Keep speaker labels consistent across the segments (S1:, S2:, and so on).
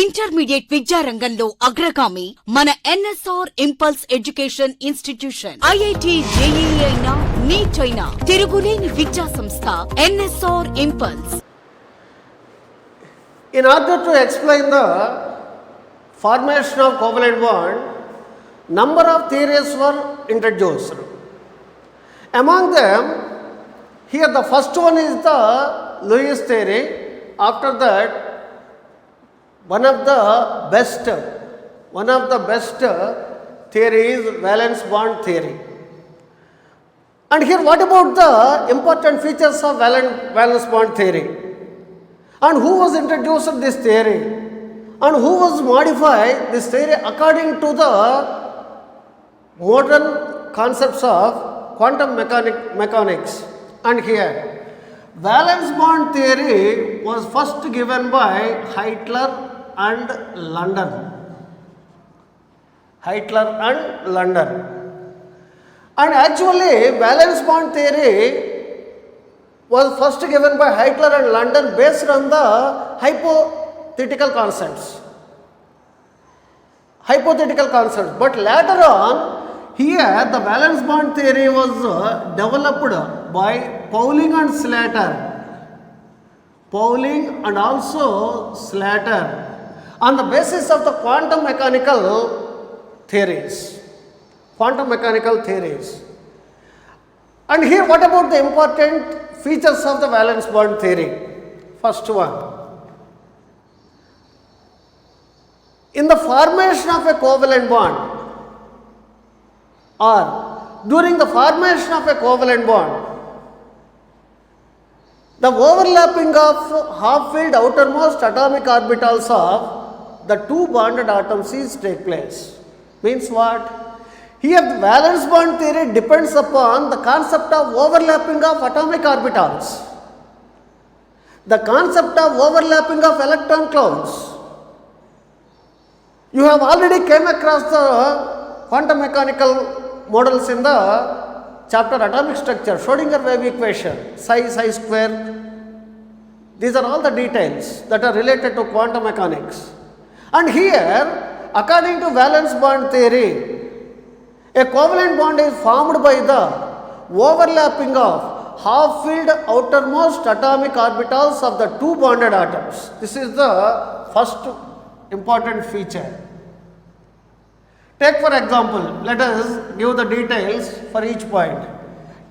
S1: Intermediate విద్యారంగంలో అగ్రగామి మన NSR impulse education institution. IIT, JEE అయినా, నీట్ అయినా తిరుగులేని విద్యా సంస్థ NSR impulse.
S2: In order to explain the formation of covalent bond, number of theories were introduced. Among them, here the first one is the Lewis theory. After that, one of the best theory is valence bond theory. And here, what about the important features of valence bond theory? And who was introduced this theory? And who was modified this theory according to the modern concepts of quantum mechanics? And here, valence bond theory was first given by Hitler and London. And actually, valence bond theory was first given by Hitler and London based on the hypothetical concepts. But later on, here the valence bond theory was developed by Pauling and Slater on the basis of the quantum mechanical theories. And here, what about the important features of the valence bond theory? First one, in the formation of a covalent bond or during the formation of a covalent bond, the overlapping of half-filled outermost atomic orbitals of the two bonded atoms is take place. Means what? Here the valence bond theory depends upon the concept of overlapping of atomic orbitals, the concept of overlapping of electron clouds. You have already came across the quantum mechanical models in the chapter atomic structure, Schrodinger wave equation, psi square. These are all the details that are related to quantum mechanics. And here, according to valence bond theory, a covalent bond is formed by the overlapping of half-filled outermost atomic orbitals of the two bonded atoms. This is the first important feature. Take for example, let us give the details for each point.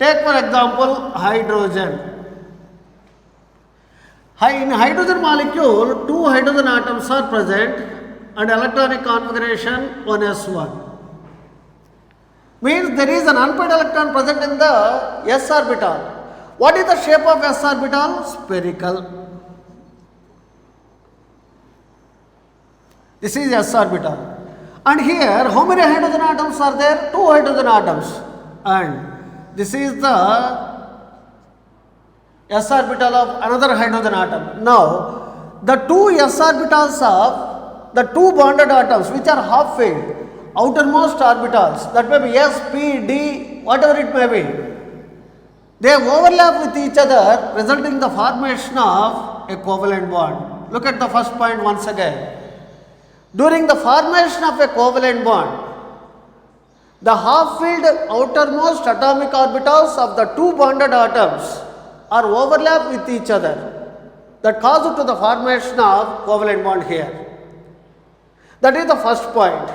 S2: Take for example, hydrogen. In hydrogen molecule, two hydrogen atoms are present and electronic configuration 1s1. Means there is an unpaired electron present in the s orbital. What is the shape of s orbital? Spherical. This is s orbital. And here, how many hydrogen atoms are there? Two hydrogen atoms. And this is the s orbital of another hydrogen atom. Now, the two s orbitals of the two bonded atoms which are half-filled, outermost orbitals, that may be s, p, d, whatever it may be, they overlap with each other, resulting in the formation of a covalent bond. Look at the first point once again. During the formation of a covalent bond, the half-filled outermost atomic orbitals of the two bonded atoms are overlapped with each other. That causes to the formation of covalent bond here. That is the first point.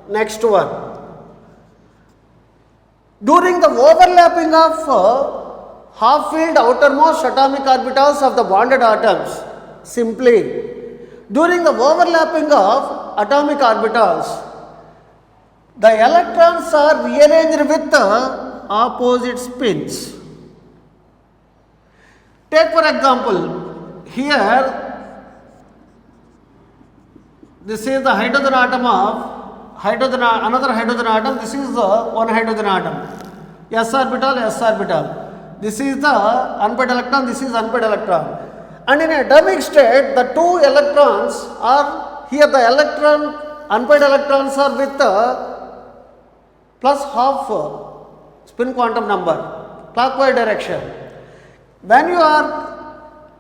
S2: Next one. During the overlapping of half-filled outermost atomic orbitals of the bonded atoms, simply during the overlapping of atomic orbitals, the electrons are rearranged with opposite spins. Take for example, here this is the hydrogen atom of another hydrogen atom. This is the one hydrogen atom, s orbital. This is the unpaired electron, this is unpaired electron. And in atomic state, the two electrons are here, the unpaired electrons are with plus half spin quantum number, clockwise direction. When you are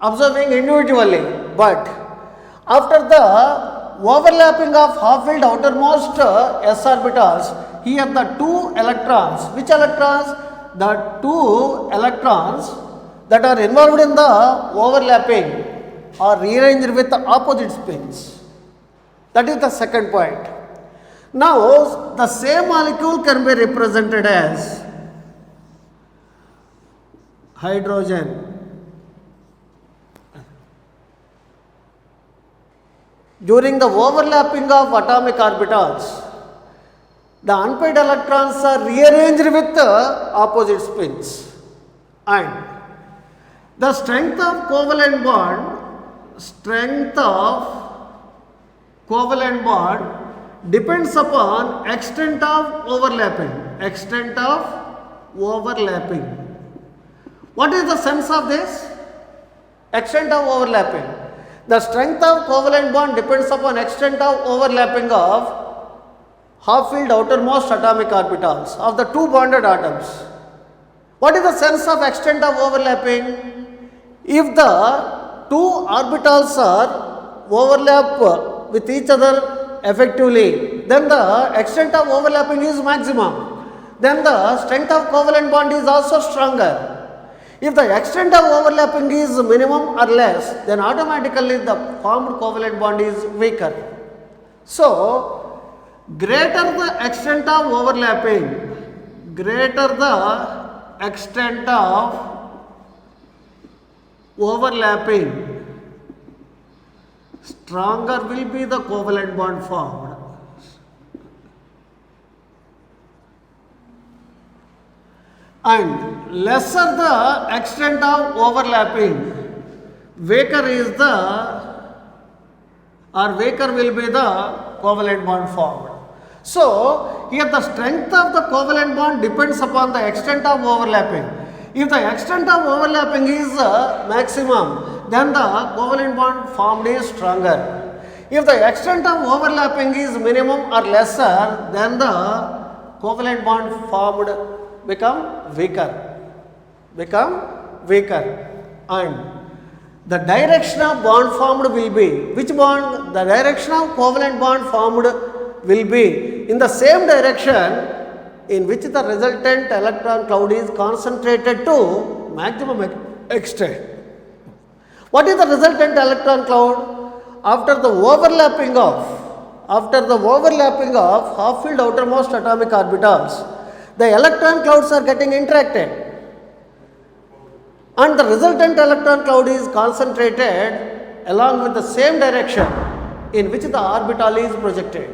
S2: observing individually, but after the overlapping of half-filled outermost s orbitals, here the two electrons, which electrons? The two electrons that are involved in the overlapping are rearranged with the opposite spins. That is the second point. Now, the same molecule can be represented as hydrogen. During the overlapping of atomic orbitals, the unpaired electrons are rearranged with opposite spins, and the strength of covalent bond depends upon extent of overlapping. What is the sense of this? Extent of overlapping. The strength of covalent bond depends upon extent of overlapping of half-filled outermost atomic orbitals of the two bonded atoms. What is the sense of extent of overlapping? If the two orbitals are overlap with each other effectively, then the extent of overlapping is maximum. Then the strength of covalent bond is also stronger. If the extent of overlapping is minimum or less, then automatically the formed covalent bond is weaker. So, greater the extent of overlapping, stronger will be the covalent bond formed. And lesser the extent of overlapping, weaker will be the covalent bond formed. So, here the strength of the covalent bond depends upon the extent of overlapping. If the extent of overlapping is maximum, then the covalent bond formed is stronger. If the extent of overlapping is minimum or lesser, then the covalent bond formed become weaker. And the direction of bond formed will be, which bond? The direction of covalent bond formed will be in the same direction in which the resultant electron cloud is concentrated to maximum extent. What is the resultant electron cloud? After the overlapping of half-filled outermost atomic orbitals, the electron clouds are getting interacted, and the resultant electron cloud is concentrated along with the same direction in which the orbital is projected.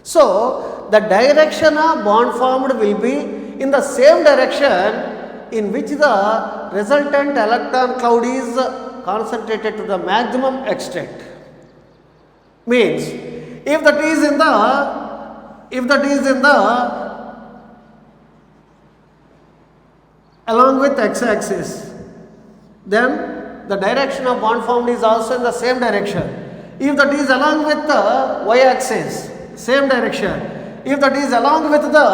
S2: So, the direction of bond formed will be in the same direction in which the resultant electron cloud is concentrated to the maximum extent. Means, if that is in the along with x-axis, then the direction of bond formed is also in the same direction. If that is along with the y-axis, same direction. If that is along with the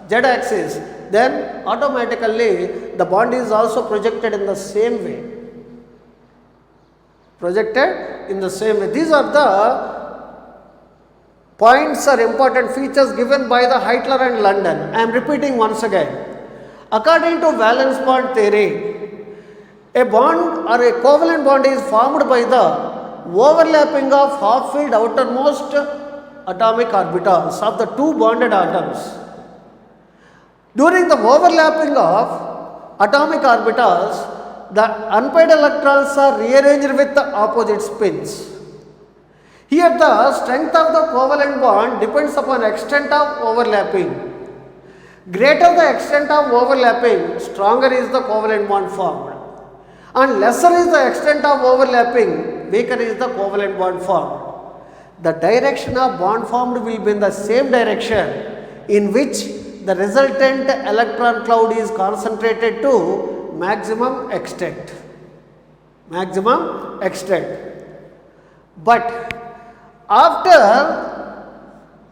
S2: z-axis, then automatically the bond is also projected in the same way. These are the points or important features given by the Heitler and London. I am repeating once again. According to valence bond theory, a bond or a covalent bond is formed by the overlapping of half-filled outermost atomic orbitals of the two bonded atoms. During the overlapping of atomic orbitals, the unpaired electrons are rearranged with the opposite spins. Here the strength of the covalent bond depends upon extent of overlapping. Greater the extent of overlapping, stronger is the covalent bond formed. And lesser is the extent of overlapping, weaker is the covalent bond formed. The direction of bond formed will be in the same direction in which the resultant electron cloud is concentrated to maximum extent. But after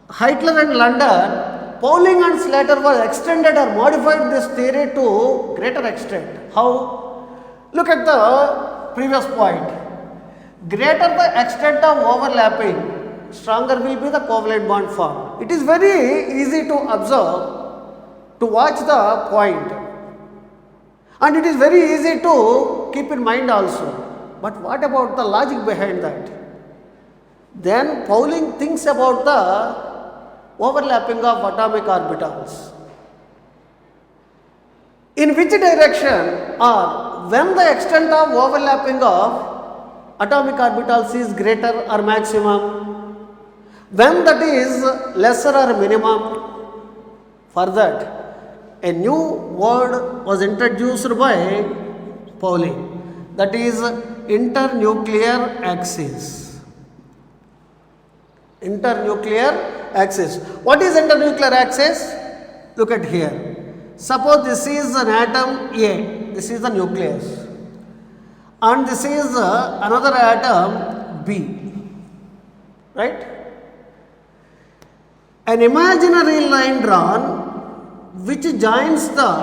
S2: Heitler and London, Pauling and Slater was extended or modified this theory to greater extent. How? Look at the previous point. Greater the extent of overlapping, stronger will be the covalent bond formed. It is very easy to observe, to watch the point, and it is very easy to keep in mind also. But what about the logic behind that? Then Pauling thinks about the overlapping of atomic orbitals. In which direction or when the extent of overlapping of atomic orbitals is greater or maximum, when that is lesser or minimum. For that, a new word was introduced by Pauling, that is internuclear axis. Internuclear axis. What is internuclear axis? Look at here. Suppose this is an atom A, this is the nucleus, and this is another atom B, right? An imaginary line drawn which joins the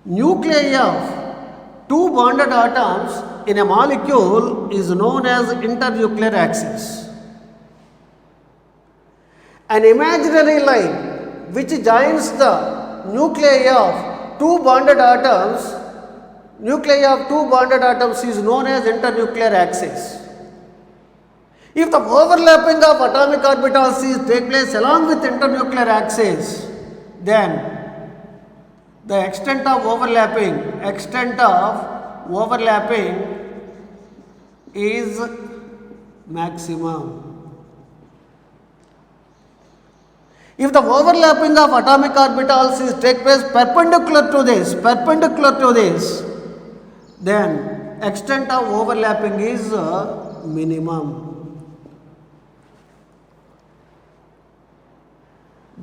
S2: nuclei of two bonded atoms in a molecule is known as internuclear axis. An imaginary line which joins the nuclei of two bonded atoms is known as internuclear axis. If the overlapping of atomic orbitals is take place along with internuclear axis, then the extent of overlapping is maximum. If the overlapping of atomic orbitals is take place perpendicular to this, then extent of overlapping is minimum.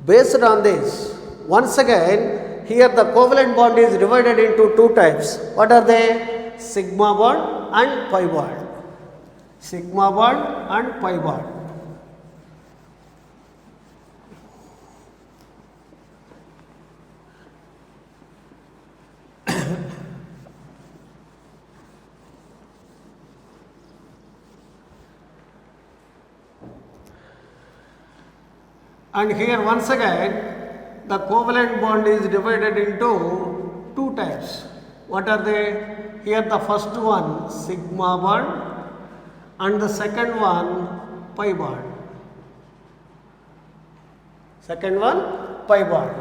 S2: Based on this, once again, here the covalent bond is divided into two types. What are they? Sigma bond and pi bond. Sigma bond and pi bond. And here once again, the covalent bond is divided into two types. What are they? Here the first one sigma bond and the second one pi bond. Second one pi bond.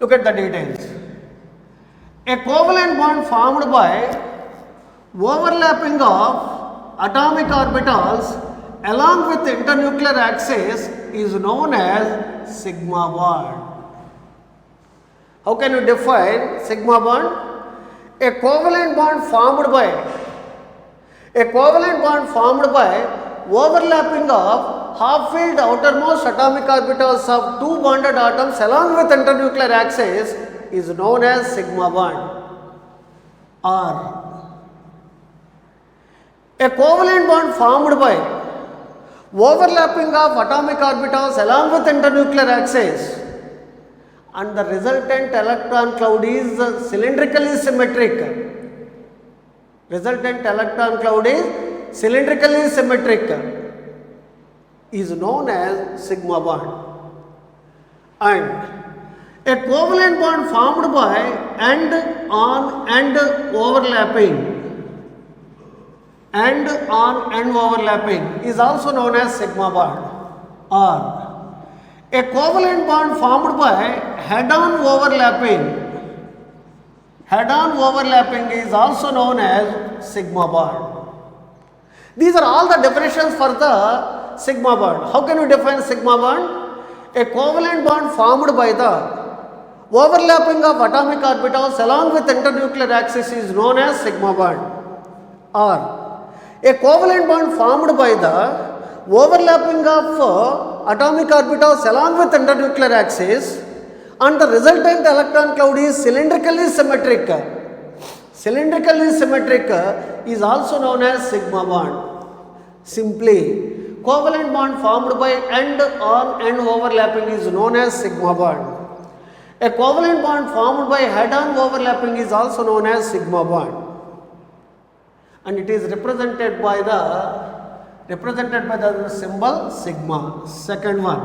S2: Look at the details. A covalent bond formed by overlapping of atomic orbitals along with the internuclear axis is known as sigma bond. How can you define sigma bond? A covalent bond formed by overlapping of half-filled outermost atomic orbitals of two bonded atoms along with internuclear axis is known as sigma bond. Or a covalent bond formed by overlapping of atomic orbitals along with internuclear axis and the resultant electron cloud is cylindrically symmetric. Is known as sigma bond. And a covalent bond formed by end-on end overlapping is also known as sigma bond. Or a covalent bond formed by head-on overlapping is also known as sigma bond. These are all the definitions for the sigma bond. How can you define sigma bond? A covalent bond formed by the overlapping of atomic orbitals along with internuclear axis is known as sigma bond. Or a covalent bond formed by the overlapping of atomic orbitals along with internuclear axis and the resultant electron cloud is cylindrically symmetric is also known as sigma bond. Simply, covalent bond formed by end-on end overlapping is known as sigma bond. A covalent bond formed by head-on overlapping is also known as sigma bond. and it is represented by the symbol sigma. Second one,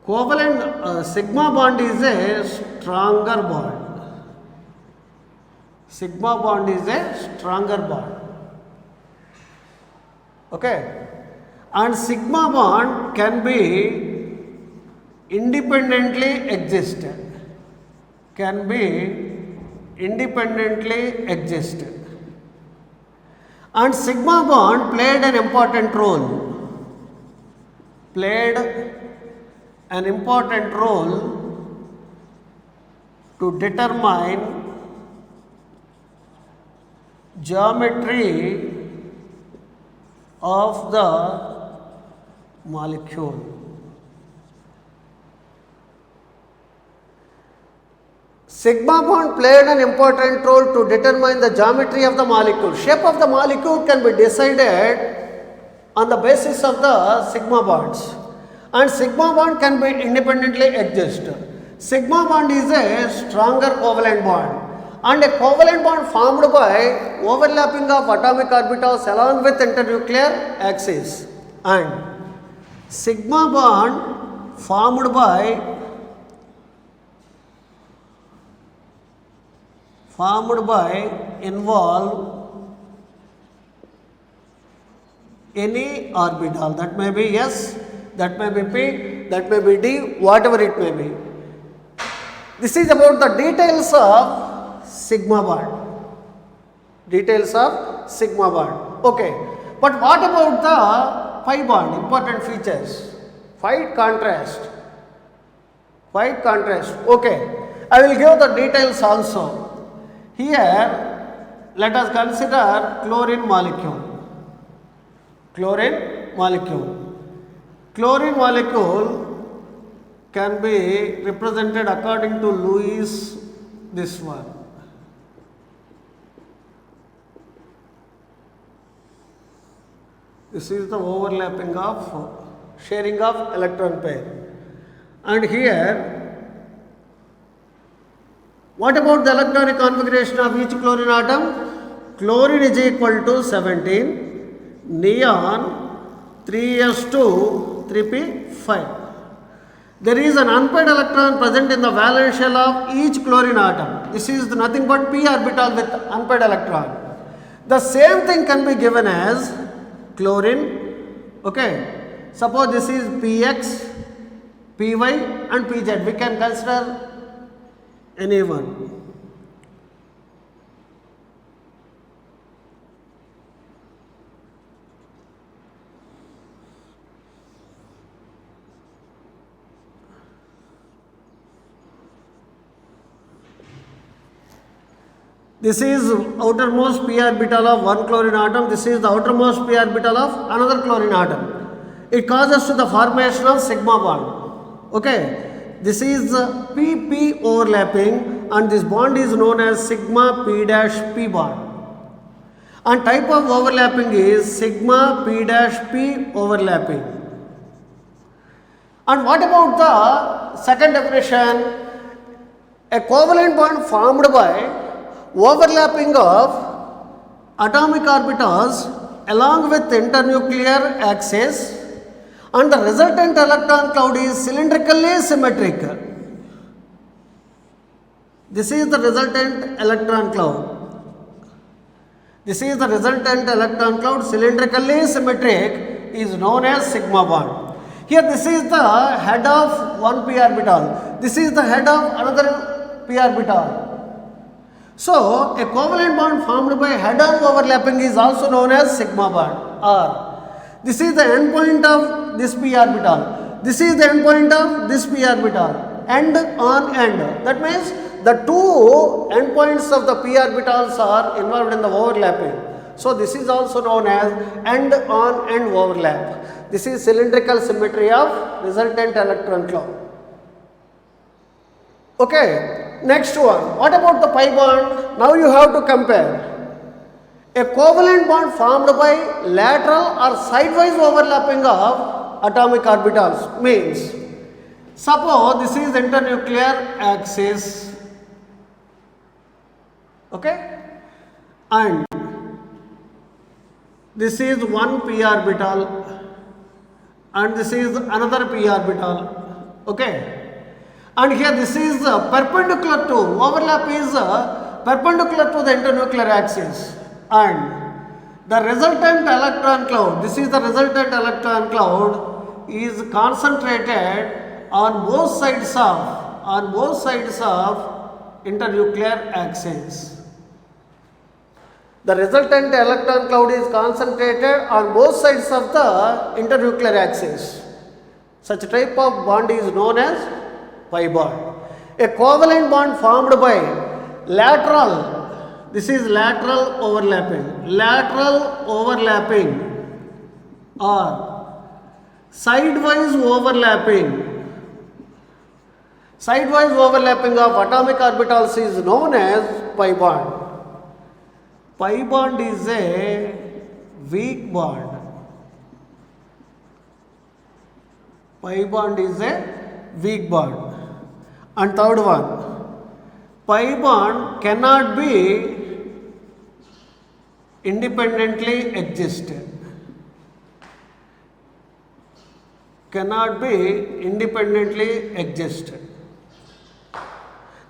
S2: covalent sigma bond is a stronger bond. Sigma bond is a stronger bond. Okay, and sigma bond can be independently exist. Can be independently exist. And sigma bond played an important role. Played an important role to determine geometry of the molecule. Sigma bond played an important role to determine the geometry of the molecule. Shape of the molecule can be decided on the basis of the sigma bonds, and sigma bond can be independently exist. Sigma bond is a stronger covalent bond, and a covalent bond formed by overlapping of atomic orbitals along with internuclear axis, and sigma bond formed by involve any orbital, that may be S, that may be P, that may be D, whatever it may be. This is about the details of sigma bond. Details of sigma bond. Okay, but what about the pi bond? Important features. White contrast. White contrast. Okay, I will give the details also. Here, let us consider chlorine molecule. Chlorine molecule. Chlorine molecule can be represented according to Lewis, this one. This is the overlapping of sharing of electron pair. And here, what about the electronic configuration of each chlorine atom? Chlorine is equal to 17, neon 3s2, 3p5. There is an unpaired electron present in the valence shell of each chlorine atom. This is nothing but p orbital with unpaired electron. The same thing can be given as chlorine. Okay, suppose this is px, py and pz. We can consider any one. This is outermost p orbital of one chlorine atom. This is the outermost p orbital of another chlorine atom. It causes to the formation of sigma bond. Okay. This is PP overlapping, and this bond is known as sigma p dash p bond. And type of overlapping is sigma p dash p overlapping. And what about the second definition? A covalent bond formed by overlapping of atomic orbitals along with internuclear axis, and the resultant electron cloud is cylindrically symmetric. This is the resultant electron cloud. This is the resultant electron cloud, cylindrically symmetric, is known as sigma bond. Here this is the head of one p orbital. This is the head of another p orbital. So, a covalent bond formed by head-on overlapping is also known as sigma bond. Or this is the endpoint of this p orbital. This is the endpoint of this p orbital. End on end. That means the two endpoints of the p orbitals are involved in the overlapping. So, this is also known as end on end overlap. This is cylindrical symmetry of resultant electron cloud. Okay. Next one, what about the pi bond? Now you have to compare. A covalent bond formed by lateral or sidewise overlapping of atomic orbitals means, suppose this is internuclear axis, okay, and this is one p orbital and this is another p orbital, okay, and here this is perpendicular to, overlap is perpendicular to the internuclear axis, and the resultant electron cloud, this is the resultant electron cloud, is concentrated on both sides of internuclear axis. The resultant electron cloud is concentrated on both sides of the internuclear axis. Such type of bond is known as pi bond. A covalent bond formed by lateral, this is lateral overlapping or sidewise overlapping of atomic orbitals is known as pi bond. Pi bond is a weak bond. Pi bond is a weak bond. And third one, pi bond cannot be independently existed. Cannot be independently existed.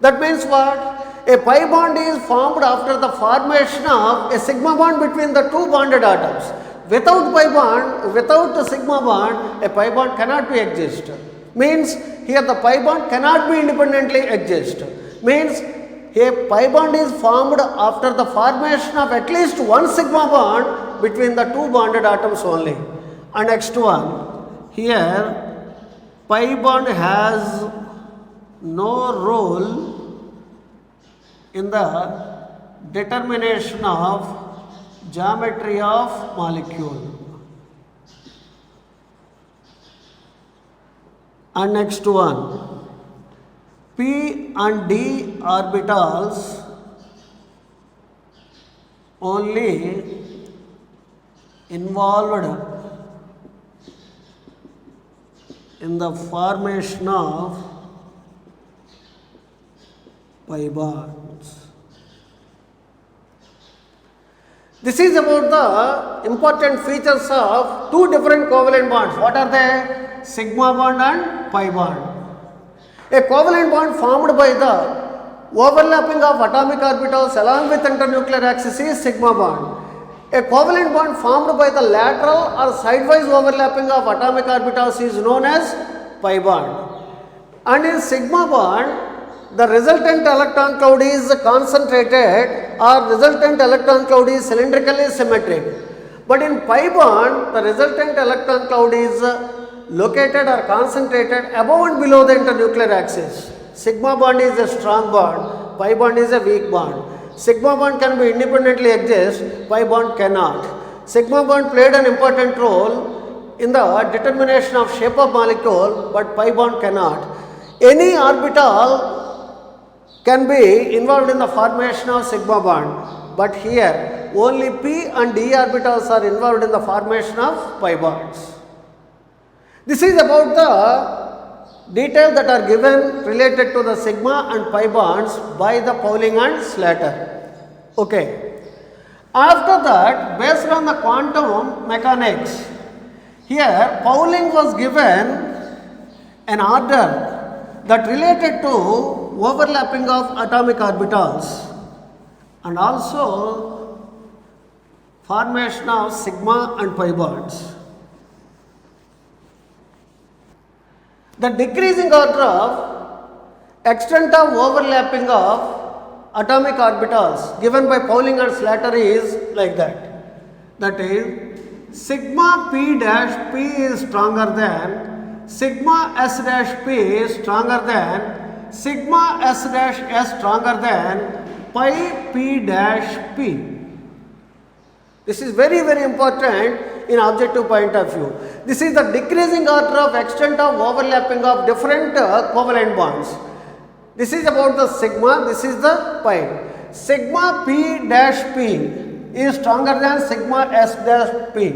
S2: That means what? A pi bond is formed after the formation of a sigma bond between the two bonded atoms. Without pi bond, without the sigma bond, a pi bond cannot be exist. Means here the pi bond cannot be independently exist. Means a pi bond is formed after the formation of at least one sigma bond between the two bonded atoms only. And next one, here pi bond has no role in the determination of geometry of molecule. And next one, p and d orbitals only involved in the formation of pi bonds. This is about the important features of two different covalent bonds. What are they? Sigma bond and pi bond. A covalent bond formed by the overlapping of atomic orbitals along with internuclear axis is sigma bond. A covalent bond formed by the lateral or sidewise overlapping of atomic orbitals is known as pi bond. And in sigma bond, the resultant electron cloud is concentrated or resultant electron cloud is cylindrically symmetric. But in pi bond, the resultant electron cloud is located or concentrated above and below the internuclear axis. Sigma bond is a strong bond, pi bond is a weak bond. Sigma bond can be independently exist, pi bond cannot. Sigma bond played an important role in the determination of shape of molecule, but pi bond cannot. Any orbital can be involved in the formation of sigma bond, but here only p and d orbitals are involved in the formation of pi bonds. This is about the details that are given related to the sigma and pi bonds by the Pauling and Slater. Okay. After that, based on the quantum mechanics, here Pauling was given an order that related to overlapping of atomic orbitals and also formation of sigma and pi bonds. The decreasing order of extent of overlapping of atomic orbitals given by Pauling and Slater is like that. That is, sigma p dash p is stronger than sigma s dash p is stronger than sigma s dash s stronger than pi p dash p. This is very, very important in objective point of view. This is the decreasing order of extent of overlapping of different covalent bonds. This is about the sigma, this is the pi. Sigma p dash p is stronger than sigma s dash p,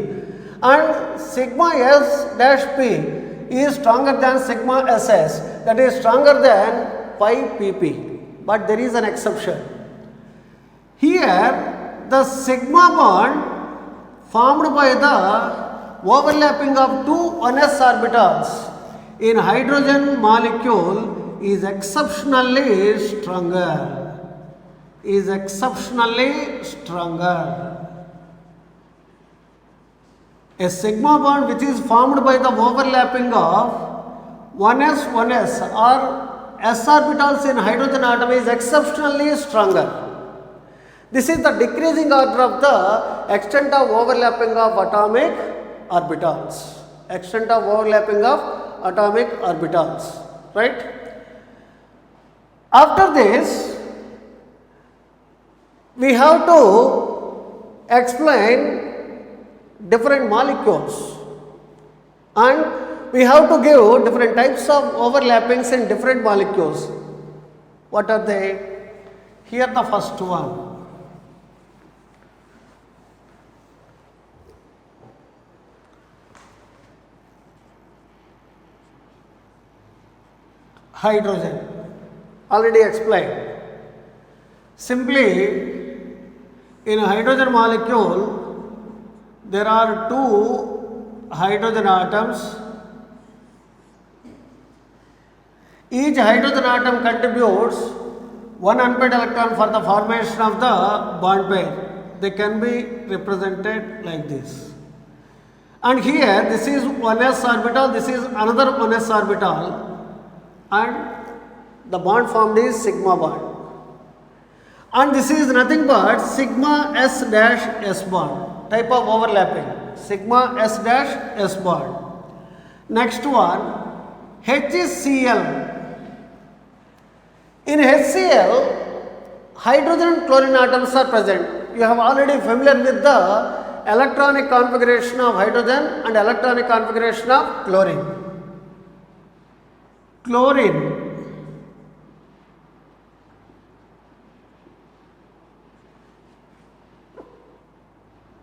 S2: and sigma s dash p is stronger than sigma ss, that is stronger than pi pp. But there is an exception. Here the sigma bond formed by the overlapping of two 1s orbitals in hydrogen molecule is exceptionally stronger. Is exceptionally stronger. A sigma bond which is formed by the overlapping of 1s or s orbitals in hydrogen atom is exceptionally stronger. This is the decreasing order of the extent of overlapping of atomic orbitals. Extent of overlapping of atomic orbitals. Right? After this, we have to explain different molecules and we have to give different types of overlappings in different molecules. What are they? Here the first one. Hydrogen. Already explained. Simply, in a hydrogen molecule, there are two hydrogen atoms. Each hydrogen atom contributes one unpaired electron for the formation of the bond pair. They can be represented like this. And here, this is 1s orbital, this is another 1s orbital, and the bond formed is sigma bond. And this is nothing but sigma s dash s bond, type of overlapping, sigma s dash s bond. Next one, H is Cl. In HCl, hydrogen and chlorine atoms are present. You have already familiar with the electronic configuration of hydrogen and electronic configuration of chlorine. Chlorine.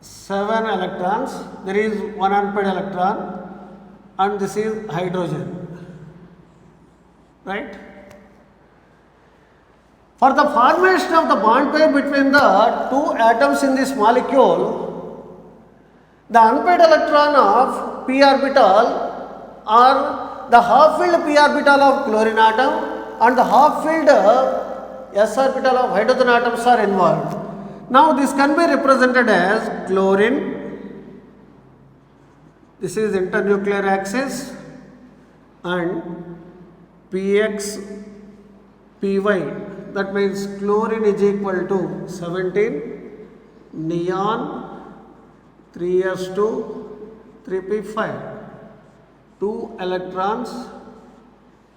S2: Seven electrons, there is one unpaired electron and this is hydrogen, right? For the formation of the bond pair between the two atoms in this molecule, the unpaired electron of p orbital or the half-filled p orbital of chlorine atom and the half-filled s orbital of hydrogen atoms are involved. Now this can be represented as chlorine, this is internuclear axis, and px, py, that means chlorine is equal to 17, neon 3s2, 3p5, 2 electrons,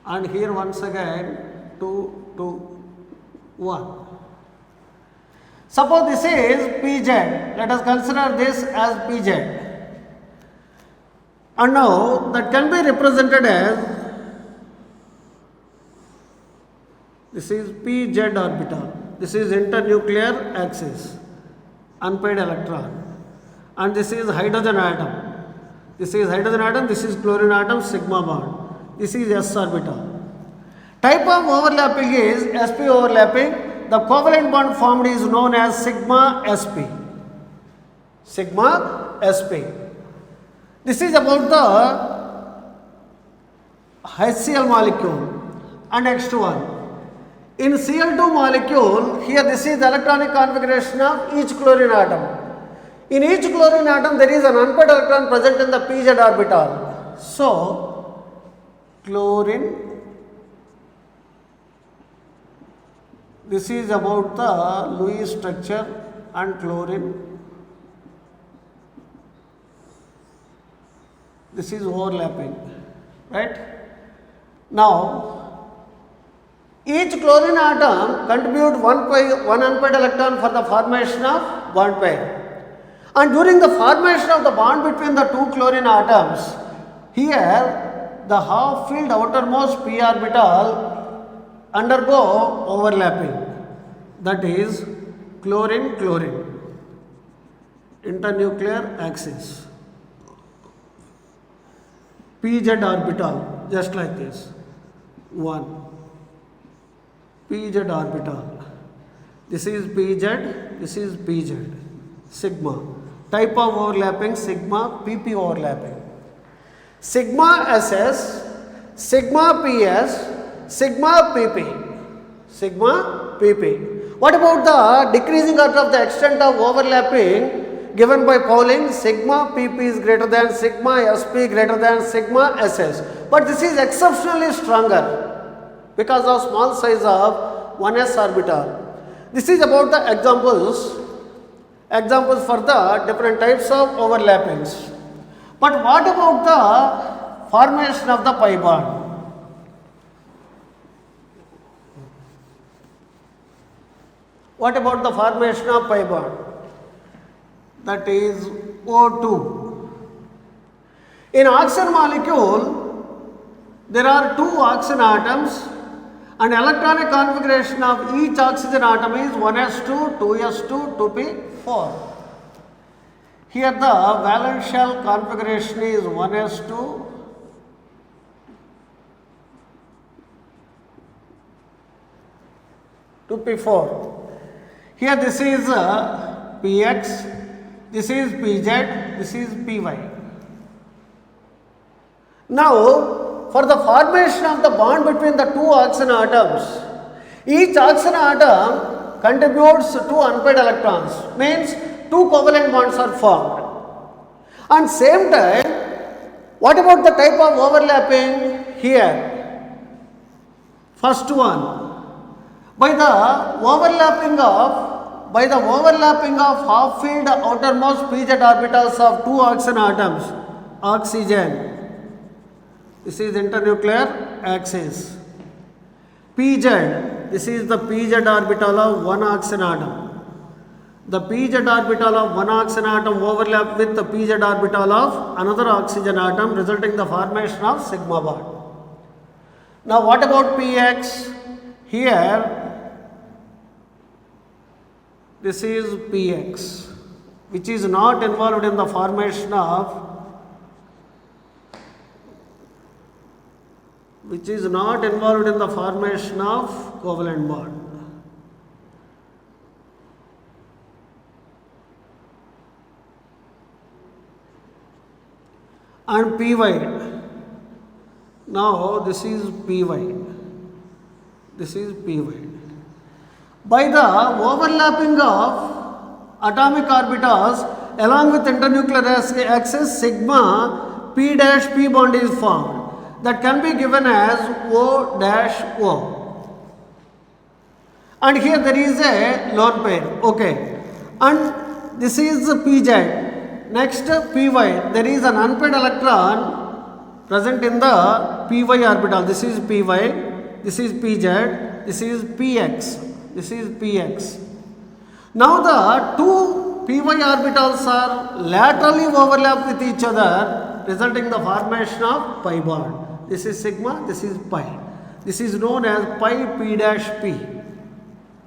S2: and here once again 2, 2, 1. Suppose this is Pz, let us consider this as Pz. And now that can be represented as, this is Pz orbital, this is internuclear axis, unpaired electron, and this is hydrogen atom. This is hydrogen atom, this is chlorine atom, sigma bond, this is s orbital. Type of overlapping is sp overlapping. The covalent bond formed is known as sigma sp. Sigma sp. This is about the HCl molecule. And next one. In Cl2 molecule, here this is the electronic configuration of each chlorine atom. In each chlorine atom, there is an unpaired electron present in the Pz orbital. So, chlorine. This is about the Lewis structure and chlorine. This is overlapping, right? Now, each chlorine atom contributes one unpaired electron for the formation of bond pair. And during the formation of the bond between the two chlorine atoms, here the half-filled outermost p orbital undergo overlapping, that is chlorine-chlorine, internuclear axis, Pz orbital, just like this, 1, Pz orbital, this is Pz, sigma, Type of overlapping sigma pp overlapping. Sigma SS, sigma PS, sigma pp. Sigma pp. What about the decreasing order of the extent of overlapping given by Pauling? Sigma pp is greater than sigma sp greater than sigma ss. But this is exceptionally stronger because of small size of 1s orbital. This is about the examples for the different types of overlappings. But what about the formation of the pi bond? What about the formation of pi bond? That is O2. In oxygen molecule, there are two oxygen atoms and electronic configuration of each oxygen atom is 1s2, 2s2, 2p4. Here the valence shell configuration is 1s2, 2p4. Here this is px, this is pz, this is py. Now, for the formation of the bond between the two oxygen atoms, each oxygen atom contributes 2 unpaired electrons, means 2 covalent bonds are formed. And same time, what about the type of overlapping here? First one, by the overlapping of half filled outermost pz orbitals of 2 oxygen atoms, oxygen. This is internuclear axis. PZ, this is the PZ orbital of one oxygen atom. The PZ orbital of one oxygen atom overlap with the PZ orbital of another oxygen atom, resulting in the formation of sigma bond. Now what about PX? Here, this is PX, which is not involved in the formation of covalent bond. And PY. Now this is PY. This is PY. By the overlapping of atomic orbitals along with internuclear axis, sigma p dash p bond is formed. That can be given as O dash O. And here there is a lone pair. Okay. And this is PZ. Next PY. There is an unpaired electron present in the PY orbital. This is PY. This is PZ. This is PX. This is PX. Now the two PY orbitals are laterally overlapped with each other, resulting in the formation of pi bond. This is sigma, this is pi. This is known as pi p dash p.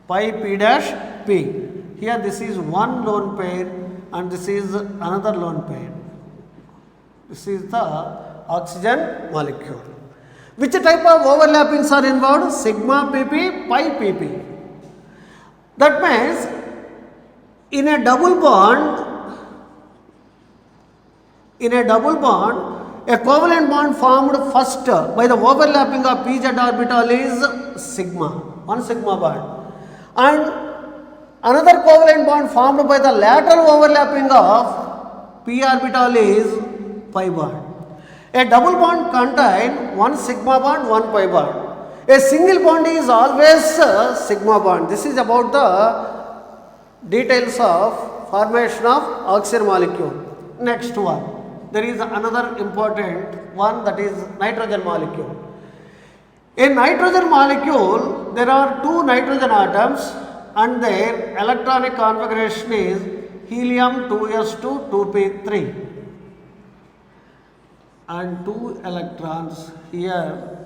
S2: Pi p dash p. Here this is one lone pair and this is another lone pair. This is the oxygen molecule. Which type of overlappings are involved? Sigma pp, pi pp. That means in a double bond, a covalent bond formed first by the overlapping of pz orbital is sigma, one sigma bond, and another covalent bond formed by the lateral overlapping of p orbital is pi bond. A double bond contains one sigma bond, one pi bond. A single bond is always sigma bond. This is about the details of formation of oxygen molecule. Next one. There is another important one, that is nitrogen molecule. In nitrogen molecule, there are two nitrogen atoms and their electronic configuration is helium 2s2 2p3 and 2 electrons here,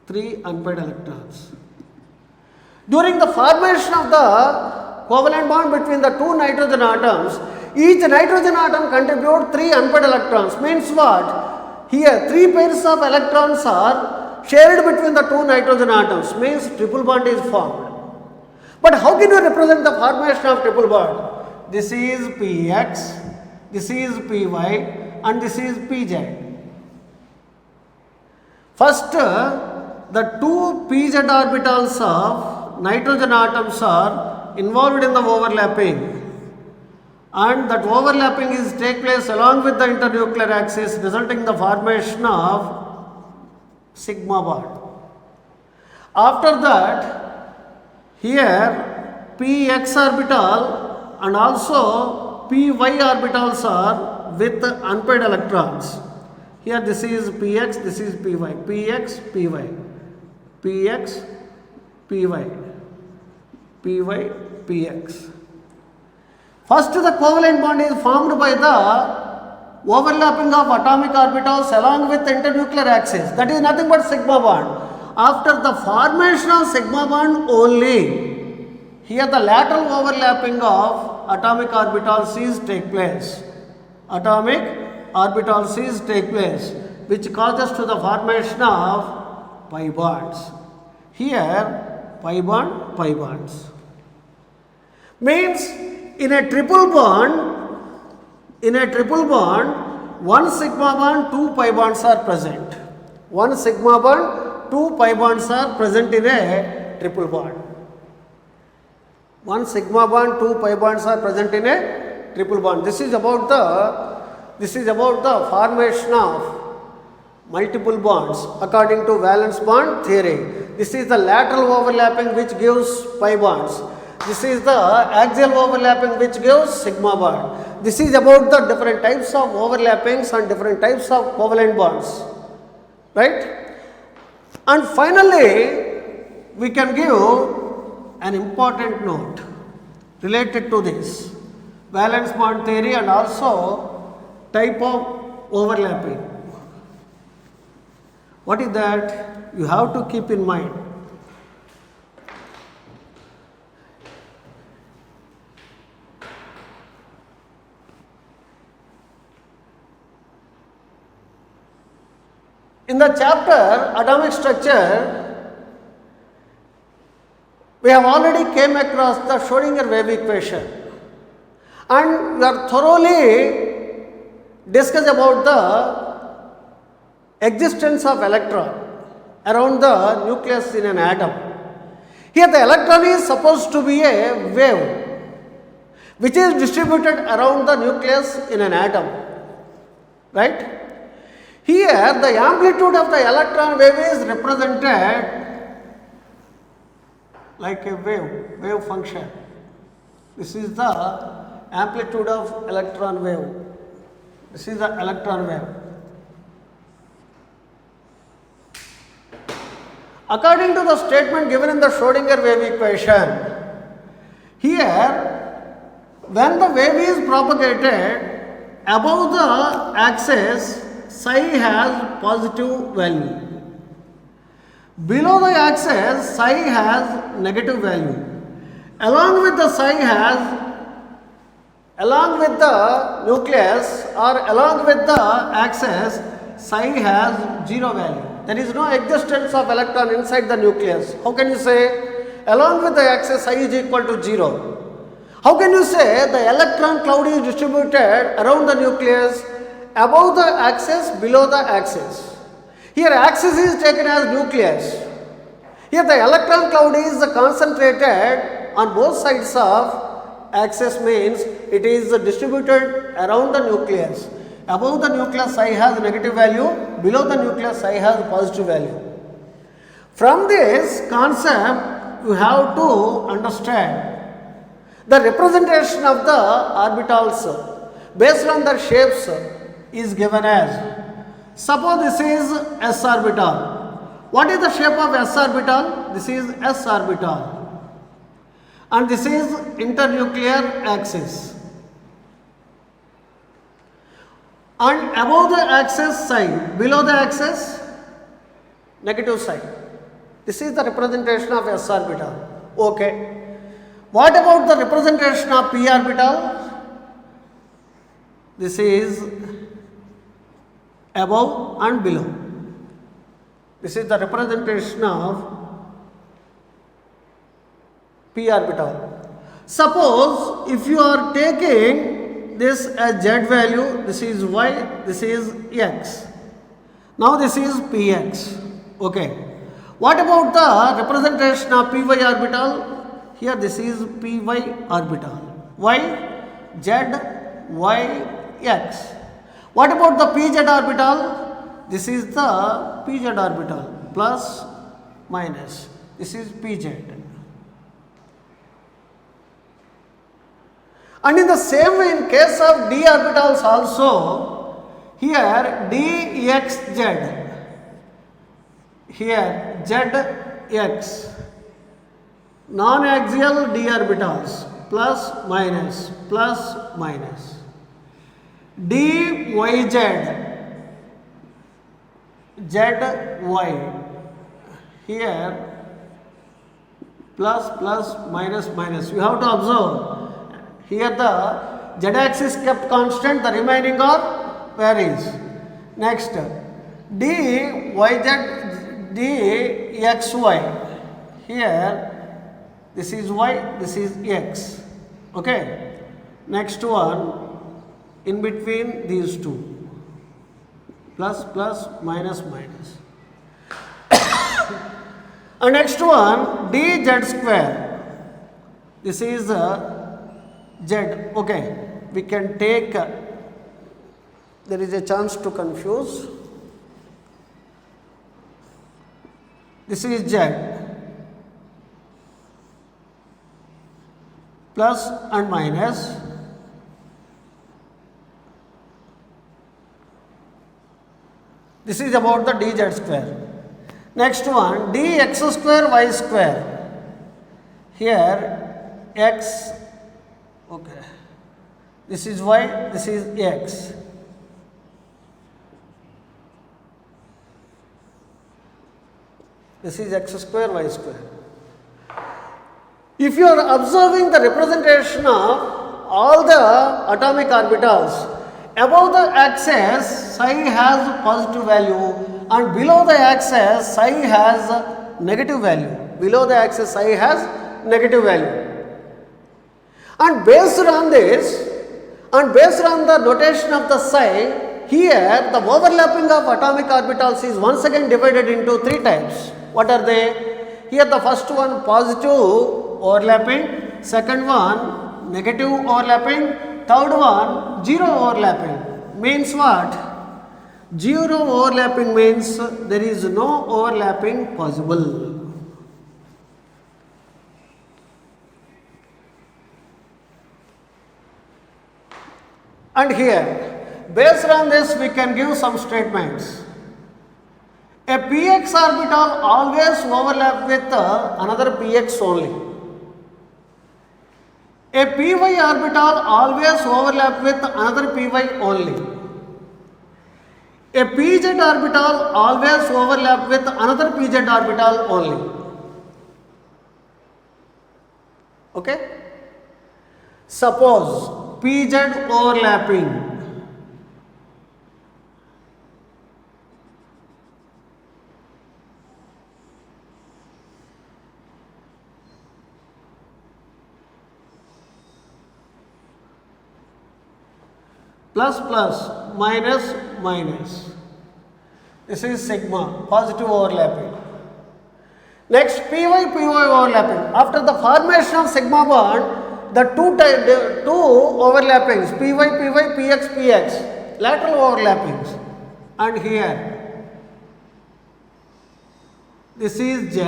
S2: 3 unpaired electrons. During the formation of the covalent bond between the two nitrogen atoms, each nitrogen atom contributes 3 unpaired electrons. Means what? Here 3 pairs of electrons are shared between the two nitrogen atoms. Means triple bond is formed. But how can you represent the formation of triple bond? this is Px, this is Py, and this is Pz. First, the two Pz orbitals of nitrogen atoms are involved in the overlapping, and that overlapping is take place along with the internuclear axis, resulting in the formation of sigma bond. After that, here Px orbital and also Py orbitals are with unpaired electrons. Here this is Px, this is Py, Px, Py, Px, Py, Py, Px. First, the covalent bond is formed by the overlapping of atomic orbitals along with internuclear axis. That is nothing but sigma bond. After the formation of sigma bond only, here the lateral overlapping of atomic orbitals is take place. Atomic orbitals is take place, which causes to the formation of pi bonds. Here pi bonds. Means in a triple bond, one sigma bond, two pi bonds are present. One sigma bond, two pi bonds are present in a triple bond. One sigma bond, two pi bonds are present in a triple bond. This is about the formation of multiple bonds according to valence bond theory. This is the lateral overlapping which gives pi bonds. This is the axial overlapping which gives sigma bond. This is about the different types of overlappings and different types of covalent bonds. Right? And finally, we can give an important note related to this valence bond theory and also type of overlapping. What is that? You have to keep in mind. In the chapter atomic structure, we have already came across the Schrodinger wave equation, and we are thoroughly discussed about the existence of electron around the nucleus in an atom. Here the electron is supposed to be a wave which is distributed around the nucleus in an atom, right? Here the amplitude of the electron wave is represented like a wave function. This is the amplitude of electron wave. This is the electron wave. According to the statement given in the Schrodinger wave equation, here when the wave is propagated above the axis, psi has positive value. Below the axis, psi has negative value. Along with the nucleus or along with the axis, psi has zero value. There is no existence of electron inside the nucleus. How can you say along with the axis psi is equal to 0? How can you say the electron cloud is distributed around the nucleus above the axis, below the axis? Here axis is taken as nucleus. Here the electron cloud is concentrated on both sides of axis, means it is distributed around the nucleus. Above the nucleus psi has negative value, below the nucleus psi has positive value. From this concept you have to understand the representation of the orbitals based on their shapes is given as, suppose this is s orbital. What is the shape of s orbital? This is s orbital, and this is internuclear axis, and above the axis psi, below the axis negative psi. This is the representation of s orbital. Okay. What about the representation of p orbital? This is above and below. This is the representation of p orbital. Suppose if you are taking this as z value, this is y, this is x. Now this is px. Okay. What about the representation of py orbital? Here this is py orbital. Y, z, y, x. What about the pz orbital? This is the pz orbital, plus, minus. This is pz. And in the same way, in case of d orbitals also, here dxz, here zx, non-axial d orbitals, plus, minus, dyz, zy, here plus, minus. You have to observe, here the z-axis kept constant, the remaining are varies. Next, dyz, dxy, here this is y, this is x. Okay. Next one, in between these two, plus, minus. And next one, dz square. This is z. Okay. We can take, there is a chance to confuse. This is z, plus and minus. This is about the dz square. Next one, dx square y square. Here x, okay, this is y, this is x. This is x square, y square. If you are observing the representation of all the atomic orbitals, above the axis psi has positive value and below the axis psi has negative value. Below the axis psi has negative value. And based on this, and based on the notation of the psi, here the overlapping of atomic orbitals is once again divided into three types. What are they? Here the first one positive overlapping, second one negative overlapping, third one zero overlapping. Means what? Zero overlapping means there is no overlapping possible. And here, based on this, we can give some statements. A px orbital always overlap with another px only. A py orbital always overlap with another py only. A pz orbital always overlap with another pz orbital only. Okay? Suppose pz overlapping. Plus, minus. This is sigma, positive overlapping. Next, py overlapping. After the formation of sigma bond, the two overlappings, py, px, lateral overlappings. And here, this is z,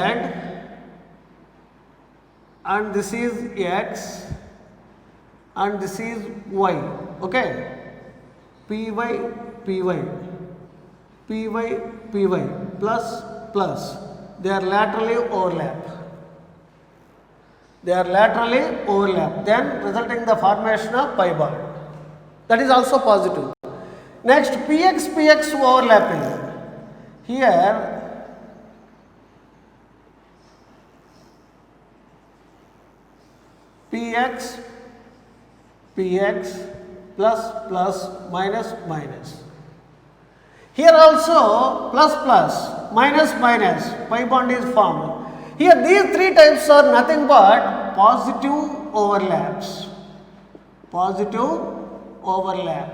S2: and this is x, and this is y. Okay. py, plus, they are laterally overlap. Then resulting the formation of pi bond. That is also positive. Next, px overlapping. Here, px, plus, minus. Here also plus, minus, pi bond is formed. Here these three types are nothing but positive overlaps. Positive overlap.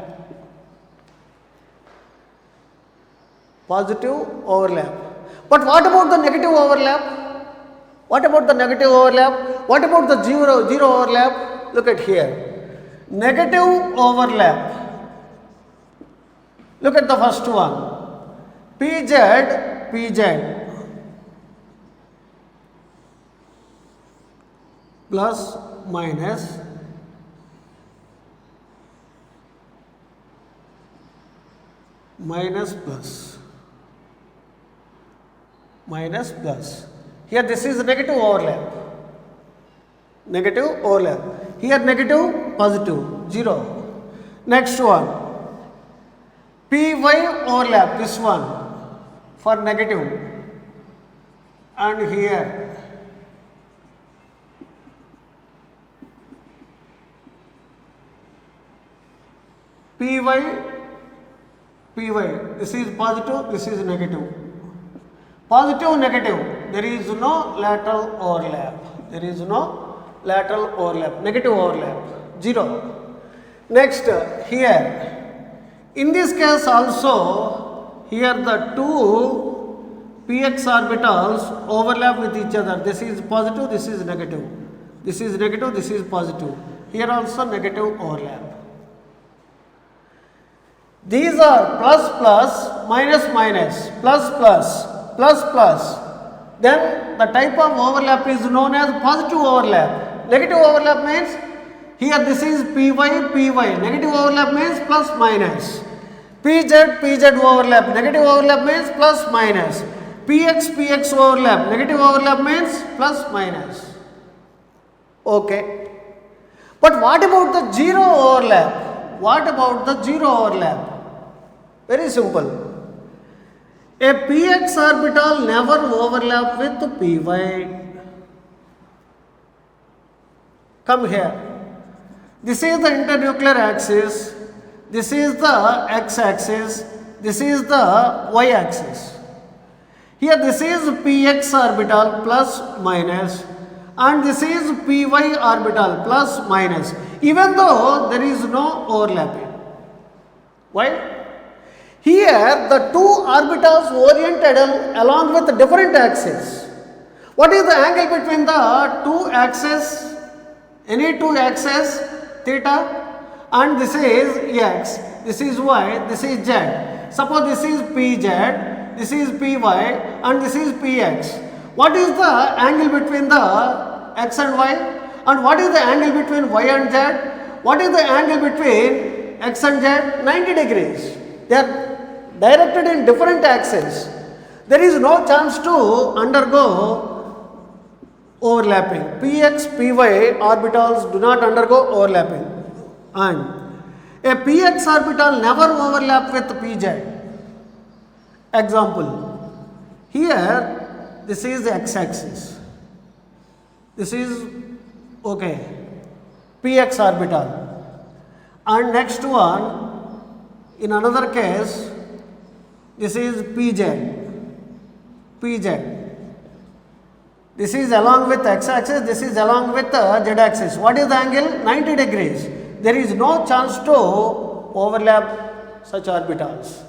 S2: Positive overlap. But what about the negative overlap? What about the negative overlap? What about the zero overlap? Look at here. Negative overlap. Look at the first one. PZ plus minus plus. Here this is negative overlap. Here negative, positive, 0. Next one. PY overlap, this one for negative. And here. PY, this is positive, this is negative. Positive, negative, there is no lateral overlap. Negative overlap, 0. Next, here, in this case also, here the two px orbitals overlap with each other. This is positive, this is negative. This is negative, this is positive. Here also negative overlap. These are plus, minus, plus. Then the type of overlap is known as positive overlap. Negative overlap means here this is py. Negative overlap means plus minus. pz overlap. Negative overlap means plus minus. px overlap. Negative overlap means plus minus. Okay. But what about the zero overlap? Very simple. A px orbital never overlap with py. Come here. This is the internuclear axis. This is the x-axis. This is the y-axis. Here this is px orbital plus minus and this is py orbital plus minus, even though there is no overlapping. Why? Here the two orbitals oriented along with different axes. What is the angle between the two axes? Any two axes, theta, and this is x, this is y, this is z. Suppose this is pz, this is py, and this is px. What is the angle between the x and y? And what is the angle between y and z? What is the angle between x and z? 90 degrees. They are directed in different axes. There is no chance to undergo overlapping. Px, py orbitals do not undergo overlapping. And a px orbital never overlap with pz. Example. Here, this is the x-axis. This is, okay, px orbital. And next one, in another case, this is pz. This is along with x-axis, this is along with z-axis. What is the angle? 90 degrees. There is no chance to overlap such orbitals.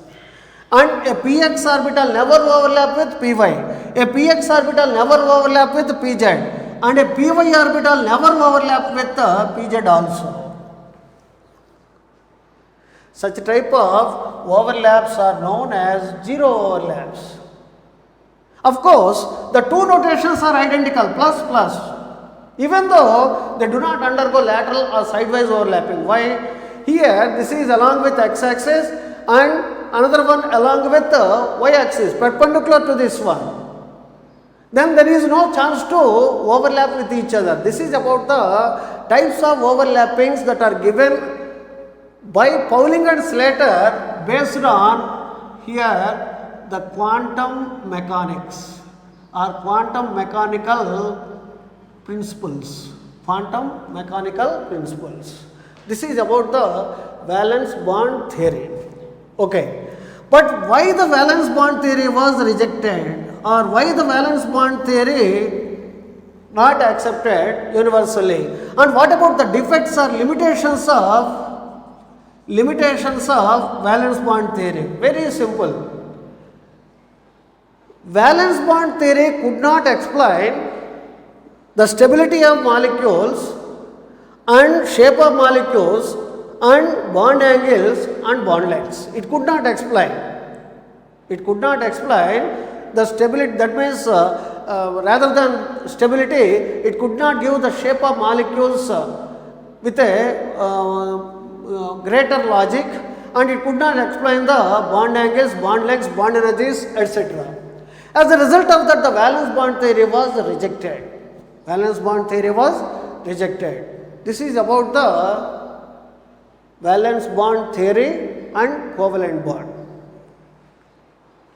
S2: And a px orbital never overlap with py. A px orbital never overlap with pz. And a py orbital never overlap with pz also. Such type of overlaps are known as zero overlaps. Of course, the two notations are identical, plus, even though they do not undergo lateral or sidewise overlapping. Why? Here, this is along with x-axis and another one along with the y-axis, perpendicular to this one. Then there is no chance to overlap with each other. This is about the types of overlappings that are given by Pauling and Slater based on here the quantum mechanics or quantum mechanical principles. This is about the valence bond theory. Okay. But why the valence bond theory was rejected, or why the valence bond theory not accepted universally. And what about the defects or limitations of valence bond theory? Very simple. Valence bond theory could not explain the stability of molecules and shape of molecules and bond angles and bond lengths. It could not explain. It could not explain the stability. That means rather than stability, it could not give the shape of molecules with a greater logic, and it could not explain the bond angles, bond lengths, bond energies, etc. As a result of that, the valence bond theory was rejected. Valence bond theory was rejected. This is about the valence bond theory and covalent bond.